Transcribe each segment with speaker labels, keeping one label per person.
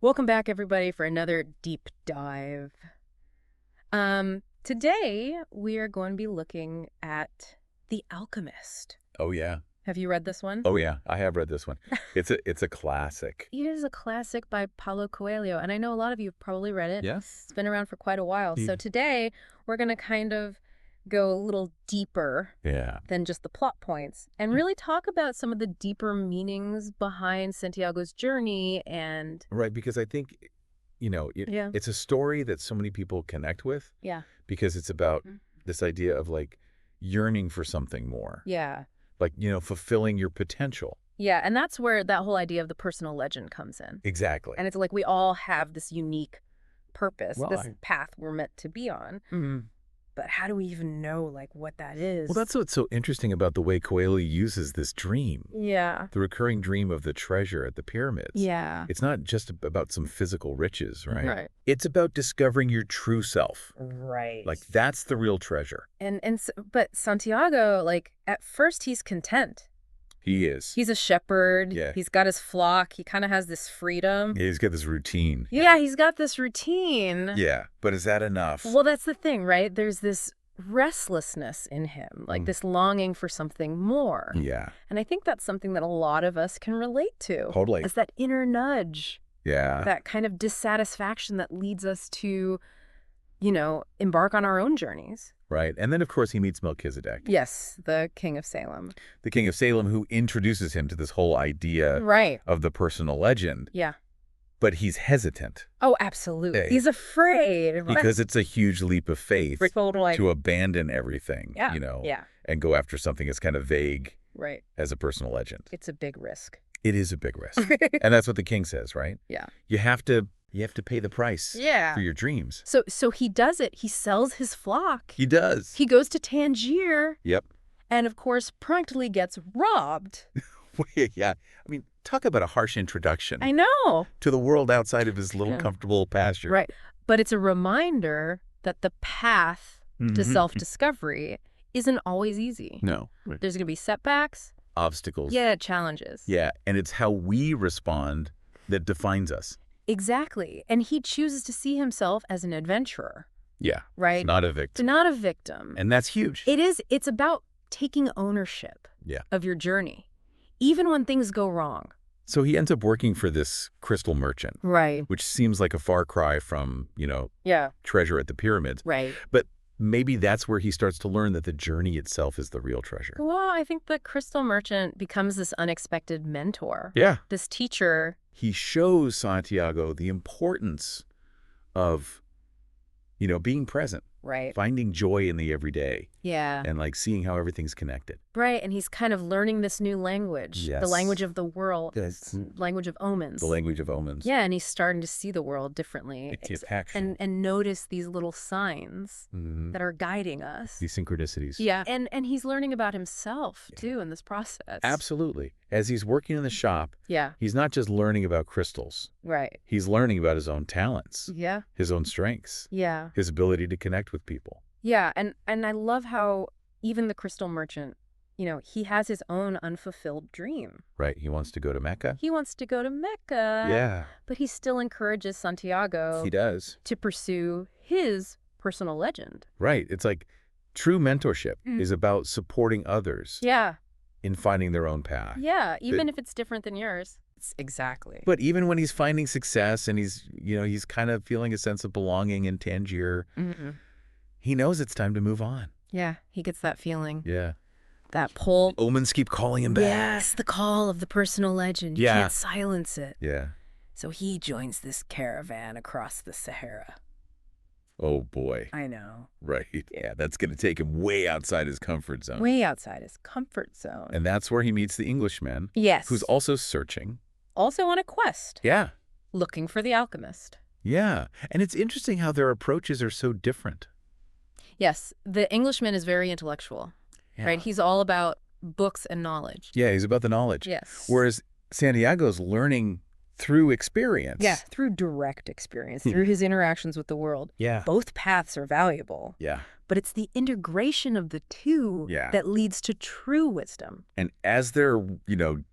Speaker 1: Welcome back, everybody, for another deep dive. Today we are going to be looking at The Alchemist.
Speaker 2: Oh, yeah.
Speaker 1: Have you read this one?
Speaker 2: Oh, yeah. I have read this one. It's a classic.
Speaker 1: It is a classic by Paulo Coelho, and I know a lot of you have probably read it.
Speaker 2: Yes.
Speaker 1: It's been around for quite a while. So today we're going to kind of go a little deeper than just the plot points and really talk about some of the deeper meanings behind Santiago's journey and...
Speaker 2: Right, because I think, it's a story that so many people connect with.
Speaker 1: Yeah.
Speaker 2: Because it's about this idea of like yearning for something more.
Speaker 1: Yeah.
Speaker 2: Like, fulfilling your potential.
Speaker 1: Yeah, and that's where that whole idea of the personal legend comes in.
Speaker 2: Exactly.
Speaker 1: And it's like we all have this unique purpose,
Speaker 2: Well,
Speaker 1: this path we're meant to be on.
Speaker 2: Mm-hmm.
Speaker 1: But how do we even know, like, what that is?
Speaker 2: Well, that's what's so interesting about the way Coelho uses this dream.
Speaker 1: Yeah.
Speaker 2: The recurring dream of the treasure at the pyramids.
Speaker 1: Yeah.
Speaker 2: It's not just about some physical riches, right?
Speaker 1: Right.
Speaker 2: It's about discovering your true self.
Speaker 1: Right.
Speaker 2: Like, that's the real treasure.
Speaker 1: But Santiago, like, at first he's content.
Speaker 2: He is.
Speaker 1: He's a shepherd.
Speaker 2: Yeah.
Speaker 1: He's got his flock. He kind of has this freedom.
Speaker 2: Yeah, he's got this routine.
Speaker 1: Yeah, he's got this routine.
Speaker 2: Yeah, but is that enough?
Speaker 1: Well, that's the thing, right? There's this restlessness in him, like this longing for something more.
Speaker 2: Yeah.
Speaker 1: And I think that's something that a lot of us can relate to.
Speaker 2: Totally.
Speaker 1: It's that inner nudge.
Speaker 2: Yeah.
Speaker 1: That kind of dissatisfaction that leads us to, embark on our own journeys.
Speaker 2: Right. And then, of course, he meets Melchizedek.
Speaker 1: Yes, the king of Salem.
Speaker 2: The king of Salem, who introduces him to this whole idea
Speaker 1: of
Speaker 2: the personal legend.
Speaker 1: Yeah.
Speaker 2: But he's hesitant.
Speaker 1: Oh, absolutely. He's afraid.
Speaker 2: Because it's a huge leap of faith
Speaker 1: Totally.
Speaker 2: to abandon everything, and go after something that's kind of vague as a personal legend.
Speaker 1: It's a big risk.
Speaker 2: It is a big risk. And that's what the king says, right?
Speaker 1: Yeah.
Speaker 2: You have to pay the price for your dreams.
Speaker 1: So he does it. He sells his flock.
Speaker 2: He does.
Speaker 1: He goes to Tangier.
Speaker 2: Yep.
Speaker 1: And, of course, promptly gets robbed.
Speaker 2: Yeah. I mean, talk about a harsh introduction.
Speaker 1: I know.
Speaker 2: To the world outside of his little comfortable pasture.
Speaker 1: Right. But it's a reminder that the path to self-discovery isn't always easy.
Speaker 2: No.
Speaker 1: There's going to be setbacks.
Speaker 2: Obstacles.
Speaker 1: Yeah, challenges.
Speaker 2: Yeah. And it's how we respond that defines us.
Speaker 1: Exactly. And he chooses to see himself as an adventurer.
Speaker 2: Yeah.
Speaker 1: Right?
Speaker 2: Not a victim.
Speaker 1: Not a victim.
Speaker 2: And that's huge.
Speaker 1: It is. It's about taking ownership of your journey, even when things go wrong.
Speaker 2: So he ends up working for this crystal merchant.
Speaker 1: Right.
Speaker 2: Which seems like a far cry from, treasure at the pyramids.
Speaker 1: Right.
Speaker 2: But maybe that's where he starts to learn that the journey itself is the real treasure.
Speaker 1: Well, I think the crystal merchant becomes this unexpected mentor.
Speaker 2: Yeah.
Speaker 1: This teacher.
Speaker 2: He shows Santiago the importance of, being present.
Speaker 1: Right.
Speaker 2: Finding joy in the everyday.
Speaker 1: Yeah.
Speaker 2: And like seeing how everything's connected.
Speaker 1: Right. And he's kind of learning this new language.
Speaker 2: Yes.
Speaker 1: The language of the world. Language of omens.
Speaker 2: The language of omens.
Speaker 1: Yeah. And he's starting to see the world differently. And notice these little signs that are guiding us.
Speaker 2: These synchronicities.
Speaker 1: Yeah. And he's learning about himself, too, in this process.
Speaker 2: Absolutely. As he's working in the shop, he's not just learning about crystals.
Speaker 1: Right.
Speaker 2: He's learning about his own talents.
Speaker 1: Yeah.
Speaker 2: His own strengths.
Speaker 1: Yeah.
Speaker 2: His ability to connect with people.
Speaker 1: Yeah. And I love how even the crystal merchant, he has his own unfulfilled dream.
Speaker 2: Right. He wants to go to Mecca.
Speaker 1: He wants to go to Mecca.
Speaker 2: Yeah.
Speaker 1: But he still encourages Santiago.
Speaker 2: He does.
Speaker 1: To pursue his personal legend.
Speaker 2: Right. It's like true mentorship is about supporting others.
Speaker 1: Yeah.
Speaker 2: In finding their own path.
Speaker 1: Yeah. Even if it's different than yours. Exactly.
Speaker 2: But even when he's finding success and he's kind of feeling a sense of belonging in Tangier, he knows it's time to move on.
Speaker 1: Yeah, he gets that feeling.
Speaker 2: Yeah.
Speaker 1: That pull.
Speaker 2: Omens keep calling him back.
Speaker 1: Yes, the call of the personal legend. You can't silence it.
Speaker 2: Yeah.
Speaker 1: So he joins this caravan across the Sahara.
Speaker 2: Oh, boy.
Speaker 1: I know.
Speaker 2: Right. Yeah, that's going to take him way outside his comfort zone.
Speaker 1: Way outside his comfort zone.
Speaker 2: And that's where he meets the Englishman.
Speaker 1: Yes.
Speaker 2: Who's also searching.
Speaker 1: Also on a quest.
Speaker 2: Yeah.
Speaker 1: Looking for the alchemist.
Speaker 2: Yeah. And it's interesting how their approaches are so different.
Speaker 1: Yes. The Englishman is very intellectual. Yeah. Right? He's all about books and knowledge.
Speaker 2: Yeah, he's about the knowledge.
Speaker 1: Yes.
Speaker 2: Whereas Santiago's learning through experience.
Speaker 1: Yeah, through direct experience, through his interactions with the world.
Speaker 2: Yeah.
Speaker 1: Both paths are valuable.
Speaker 2: Yeah.
Speaker 1: But it's the integration of the two that leads to true wisdom.
Speaker 2: And as they're,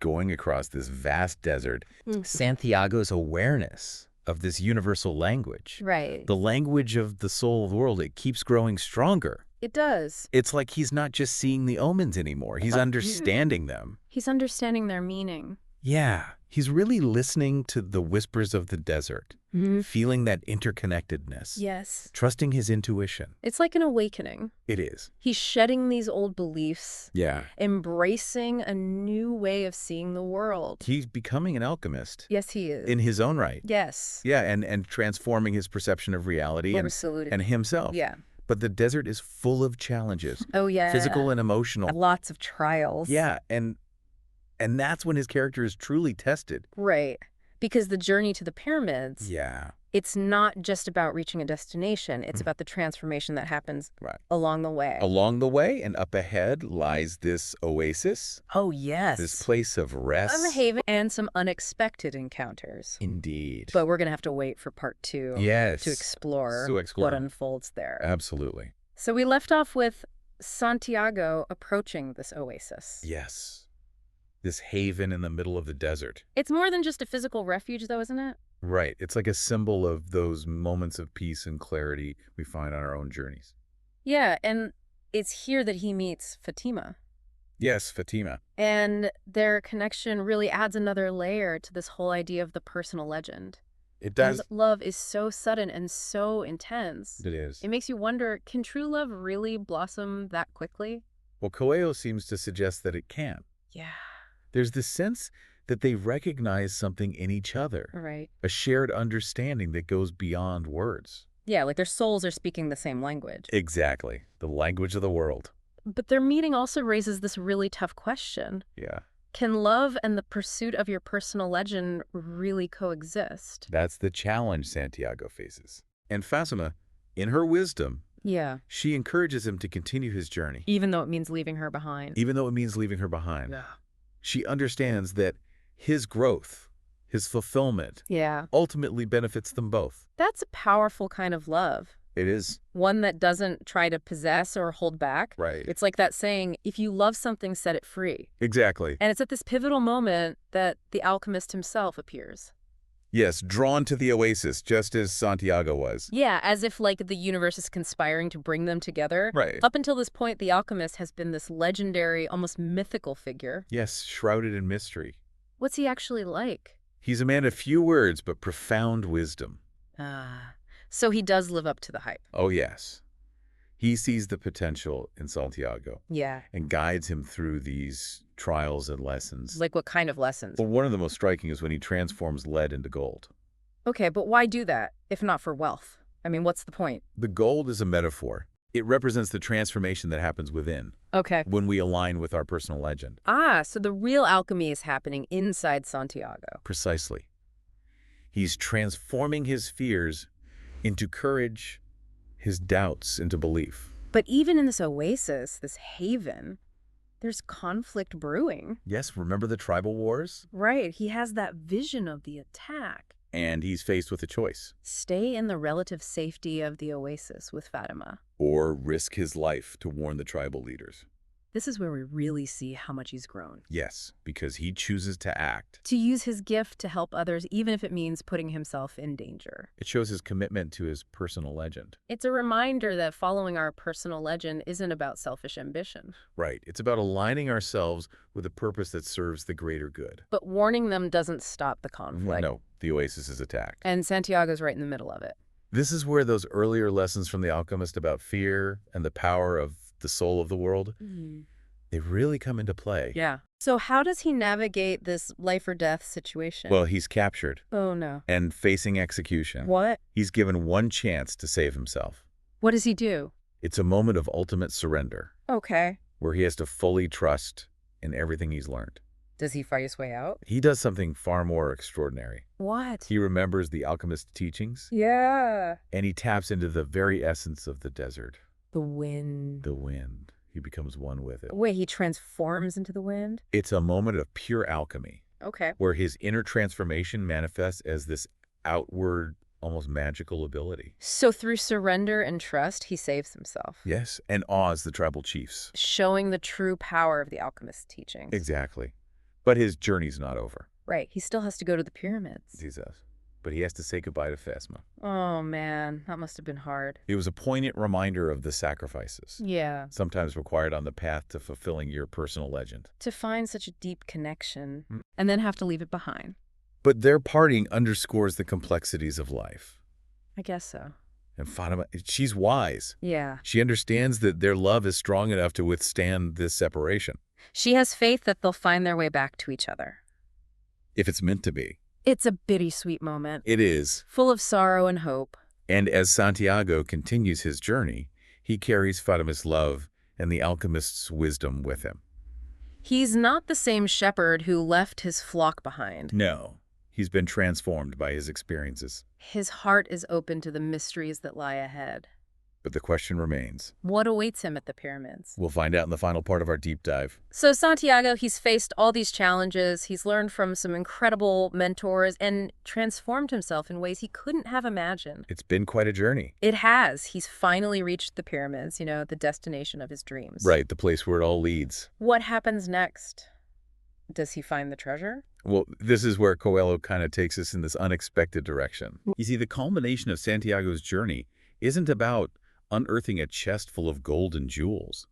Speaker 2: going across this vast desert,
Speaker 3: Santiago's awareness
Speaker 2: of this universal language.
Speaker 1: Right.
Speaker 2: The language of the soul of the world, it keeps growing stronger.
Speaker 1: It does.
Speaker 2: It's like he's not just seeing the omens anymore. He's understanding them.
Speaker 1: He's understanding their meaning.
Speaker 2: Yeah. He's really listening to the whispers of the desert, feeling that interconnectedness.
Speaker 1: Yes.
Speaker 2: Trusting his intuition.
Speaker 1: It's like an awakening.
Speaker 2: It is.
Speaker 1: He's shedding these old beliefs.
Speaker 2: Yeah.
Speaker 1: Embracing a new way of seeing the world.
Speaker 2: He's becoming an alchemist.
Speaker 1: Yes, he is.
Speaker 2: In his own right.
Speaker 1: Yes.
Speaker 2: Yeah, and transforming his perception of reality and himself.
Speaker 1: Yeah.
Speaker 2: But the desert is full of challenges.
Speaker 1: Oh, yeah.
Speaker 2: Physical and emotional.
Speaker 1: Lots of trials.
Speaker 2: Yeah, and that's when his character is truly tested.
Speaker 1: Right. Because the journey to the pyramids, it's not just about reaching a destination. It's about the transformation that happens along the way.
Speaker 2: Along the way and up ahead lies this oasis.
Speaker 1: Oh, yes.
Speaker 2: This place of rest.
Speaker 1: Of a haven and some unexpected encounters.
Speaker 2: Indeed.
Speaker 1: But we're going to have to wait for part 2 to explore what unfolds there.
Speaker 2: Absolutely.
Speaker 1: So we left off with Santiago approaching this oasis.
Speaker 2: Yes. This haven in the middle of the desert.
Speaker 1: It's more than just a physical refuge, though, isn't it?
Speaker 2: Right. It's like a symbol of those moments of peace and clarity we find on our own journeys.
Speaker 1: Yeah, and it's here that he meets Fatima.
Speaker 2: Yes, Fatima.
Speaker 1: And their connection really adds another layer to this whole idea of the personal legend.
Speaker 2: It does.
Speaker 1: And love is so sudden and so intense.
Speaker 2: It is.
Speaker 1: It makes you wonder, can true love really blossom that quickly?
Speaker 2: Well, Coelho seems to suggest that it can.
Speaker 1: Yeah.
Speaker 2: There's this sense that they recognize something in each other.
Speaker 1: Right.
Speaker 2: A shared understanding that goes beyond words.
Speaker 1: Yeah, like their souls are speaking the same language.
Speaker 2: Exactly. The language of the world.
Speaker 1: But their meeting also raises this really tough question.
Speaker 2: Yeah.
Speaker 1: Can love and the pursuit of your personal legend really coexist?
Speaker 2: That's the challenge Santiago faces. And Fatima, in her wisdom, she encourages him to continue his journey.
Speaker 1: Even though it means leaving her behind.
Speaker 2: Even though it means leaving her behind.
Speaker 1: Yeah.
Speaker 2: She understands that his growth, his fulfillment, ultimately benefits them both.
Speaker 1: That's a powerful kind of love.
Speaker 2: It is.
Speaker 1: One that doesn't try to possess or hold back.
Speaker 2: Right.
Speaker 1: It's like that saying, if you love something, set it free.
Speaker 2: Exactly.
Speaker 1: And it's at this pivotal moment that the alchemist himself appears.
Speaker 2: Yes, drawn to the oasis, just as Santiago was.
Speaker 1: Yeah, as if like the universe is conspiring to bring them together.
Speaker 2: Right.
Speaker 1: Up until this point, the alchemist has been this legendary, almost mythical figure.
Speaker 2: Yes, shrouded in mystery.
Speaker 1: What's he actually like?
Speaker 2: He's a man of few words, but profound wisdom.
Speaker 1: So he does live up to the hype.
Speaker 2: Oh, yes. He sees the potential in Santiago.
Speaker 1: Yeah.
Speaker 2: And guides him through these trials and lessons.
Speaker 1: Like what kind of lessons?
Speaker 2: Well, one of the most striking is when he transforms lead into gold.
Speaker 1: Okay, but why do that, if not for wealth? I mean, what's the point?
Speaker 2: The gold is a metaphor. It represents the transformation that happens within.
Speaker 1: Okay.
Speaker 2: When we align with our personal legend.
Speaker 1: So the real alchemy is happening inside Santiago.
Speaker 2: Precisely. He's transforming his fears into courage, his doubts into belief.
Speaker 1: But even in this oasis, this haven, there's conflict brewing.
Speaker 2: Yes, remember the tribal wars?
Speaker 1: Right, he has that vision of the attack.
Speaker 2: And he's faced with a choice.
Speaker 1: Stay in the relative safety of the oasis with Fatima.
Speaker 2: Or risk his life to warn the tribal leaders.
Speaker 1: This is where we really see how much he's grown.
Speaker 2: Yes, because he chooses to act.
Speaker 1: To use his gift to help others, even if it means putting himself in danger.
Speaker 2: It shows his commitment to his personal legend.
Speaker 1: It's a reminder that following our personal legend isn't about selfish ambition.
Speaker 2: Right. It's about aligning ourselves with a purpose that serves the greater good.
Speaker 1: But warning them doesn't stop the conflict.
Speaker 2: No, the oasis is attacked.
Speaker 1: And Santiago's right in the middle of it.
Speaker 2: This is where those earlier lessons from the alchemist about fear and the power of the soul of the world, they really come into play.
Speaker 1: Yeah. So how does he navigate this life or death situation?
Speaker 2: Well, he's captured.
Speaker 1: Oh, no.
Speaker 2: And facing execution.
Speaker 1: What?
Speaker 2: He's given one chance to save himself.
Speaker 1: What does he do?
Speaker 2: It's a moment of ultimate surrender.
Speaker 1: Okay.
Speaker 2: Where he has to fully trust in everything he's learned.
Speaker 1: Does he fight his way out?
Speaker 2: He does something far more extraordinary.
Speaker 1: What?
Speaker 2: He remembers the alchemist's teachings.
Speaker 1: Yeah.
Speaker 2: And he taps into the very essence of the desert.
Speaker 1: The wind.
Speaker 2: The wind. He becomes one with it.
Speaker 1: Wait, he transforms into the wind?
Speaker 2: It's a moment of pure alchemy.
Speaker 1: Okay.
Speaker 2: Where his inner transformation manifests as this outward, almost magical ability.
Speaker 1: So through surrender and trust, he saves himself.
Speaker 2: Yes, and awes the tribal chiefs.
Speaker 1: Showing the true power of the alchemist's teachings.
Speaker 2: Exactly. But his journey's not over.
Speaker 1: Right. He still has to go to the pyramids.
Speaker 2: He does. but he has to say goodbye to Phasma.
Speaker 1: Oh, man, that must have been hard.
Speaker 2: It was a poignant reminder of the sacrifices,
Speaker 1: Yeah.
Speaker 2: sometimes required on the path to fulfilling your personal legend.
Speaker 1: To find such a deep connection and then have to leave it behind.
Speaker 2: But their parting underscores the complexities of life.
Speaker 1: I guess so.
Speaker 2: And Fatima, she's wise.
Speaker 1: Yeah.
Speaker 2: She understands that their love is strong enough to withstand this separation.
Speaker 1: She has faith that they'll find their way back to each other.
Speaker 2: If it's meant to be.
Speaker 1: It's a bittersweet moment.
Speaker 2: It is.
Speaker 1: Full of sorrow and hope.
Speaker 2: And as Santiago continues his journey, he carries Fatima's love and the alchemist's wisdom with him.
Speaker 1: He's not the same shepherd who left his flock behind.
Speaker 2: No. He's been transformed by his experiences.
Speaker 1: His heart is open to the mysteries that lie ahead.
Speaker 2: But the question remains.
Speaker 1: What awaits him at the pyramids?
Speaker 2: We'll find out in the final part of our deep dive.
Speaker 1: So Santiago, he's faced all these challenges. He's learned from some incredible mentors and transformed himself in ways he couldn't have imagined.
Speaker 2: It's been quite a journey.
Speaker 1: It has. He's finally reached the pyramids, the destination of his dreams.
Speaker 2: Right, the place where it all leads.
Speaker 1: What happens next? Does he find the treasure?
Speaker 2: Well, this is where Coelho kind of takes us in this unexpected direction. You see, the culmination of Santiago's journey isn't about unearthing a chest full of gold and jewels.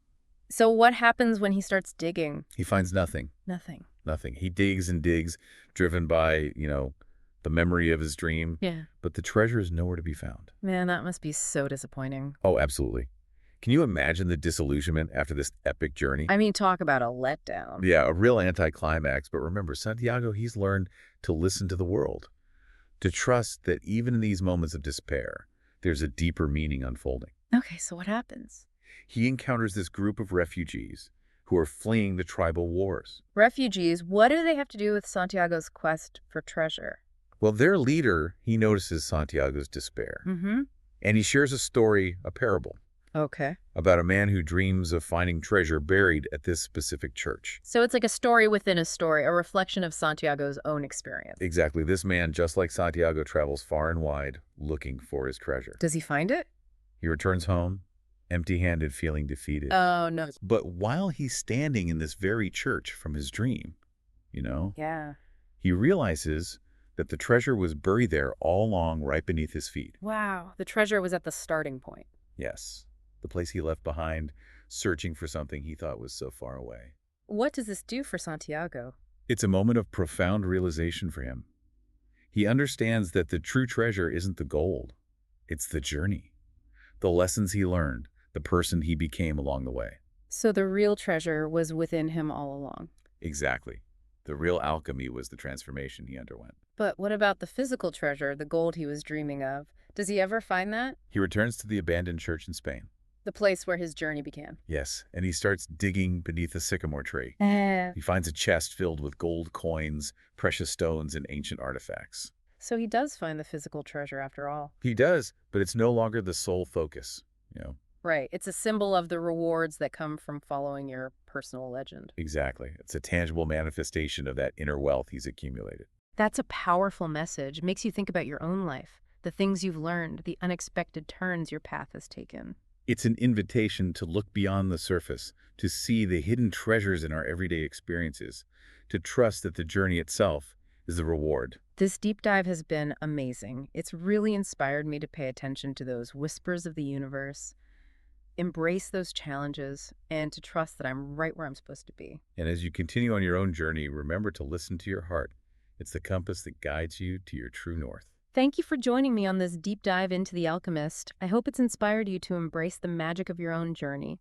Speaker 1: So what happens when he starts digging?
Speaker 2: He finds nothing.
Speaker 1: Nothing.
Speaker 2: Nothing. He digs and digs, driven by, the memory of his dream.
Speaker 1: Yeah.
Speaker 2: But the treasure is nowhere to be found.
Speaker 1: Man, that must be so disappointing.
Speaker 2: Oh, absolutely. Can you imagine the disillusionment after this epic journey?
Speaker 1: I mean, talk about a letdown.
Speaker 2: Yeah, a real anticlimax. But remember, Santiago, he's learned to listen to the world, to trust that even in these moments of despair, there's a deeper meaning unfolding.
Speaker 1: Okay, so what happens?
Speaker 2: He encounters this group of refugees who are fleeing the tribal wars.
Speaker 1: Refugees, what do they have to do with Santiago's quest for treasure?
Speaker 2: Well, their leader, he notices Santiago's despair. And he shares a story, a parable.
Speaker 1: Okay.
Speaker 2: About a man who dreams of finding treasure buried at this specific church.
Speaker 1: So it's like a story within a story, a reflection of Santiago's own experience.
Speaker 2: Exactly. This man, just like Santiago, travels far and wide looking for his treasure.
Speaker 1: Does he find it?
Speaker 2: He returns home, empty-handed, feeling defeated.
Speaker 1: Oh, no.
Speaker 2: But while he's standing in this very church from his dream,
Speaker 1: Yeah.
Speaker 2: he realizes that the treasure was buried there all along right beneath his feet.
Speaker 1: Wow. The treasure was at the starting point.
Speaker 2: Yes. The place he left behind, searching for something he thought was so far away.
Speaker 1: What does this do for Santiago?
Speaker 2: It's a moment of profound realization for him. He understands that the true treasure isn't the gold. It's the journey. The lessons he learned, the person he became along the way.
Speaker 1: So the real treasure was within him all along.
Speaker 2: Exactly. The real alchemy was the transformation he underwent.
Speaker 1: But what about the physical treasure, the gold he was dreaming of? Does he ever find that?
Speaker 2: He returns to the abandoned church in Spain.
Speaker 1: The place where his journey began.
Speaker 2: Yes, and he starts digging beneath a sycamore tree. He finds a chest filled with gold coins, precious stones, and ancient artifacts.
Speaker 1: So he does find the physical treasure after all.
Speaker 2: He does, but it's no longer the sole focus,
Speaker 1: Right. It's a symbol of the rewards that come from following your personal legend.
Speaker 2: Exactly. It's a tangible manifestation of that inner wealth he's accumulated.
Speaker 1: That's a powerful message. It makes you think about your own life, the things you've learned, the unexpected turns your path has taken.
Speaker 2: It's an invitation to look beyond the surface, to see the hidden treasures in our everyday experiences, to trust that the journey itself is the reward.
Speaker 1: This deep dive has been amazing. It's really inspired me to pay attention to those whispers of the universe, embrace those challenges, and to trust that I'm right where I'm supposed to be.
Speaker 2: And as you continue on your own journey, remember to listen to your heart. It's the compass that guides you to your true north.
Speaker 1: Thank you for joining me on this deep dive into The Alchemist. I hope it's inspired you to embrace the magic of your own journey.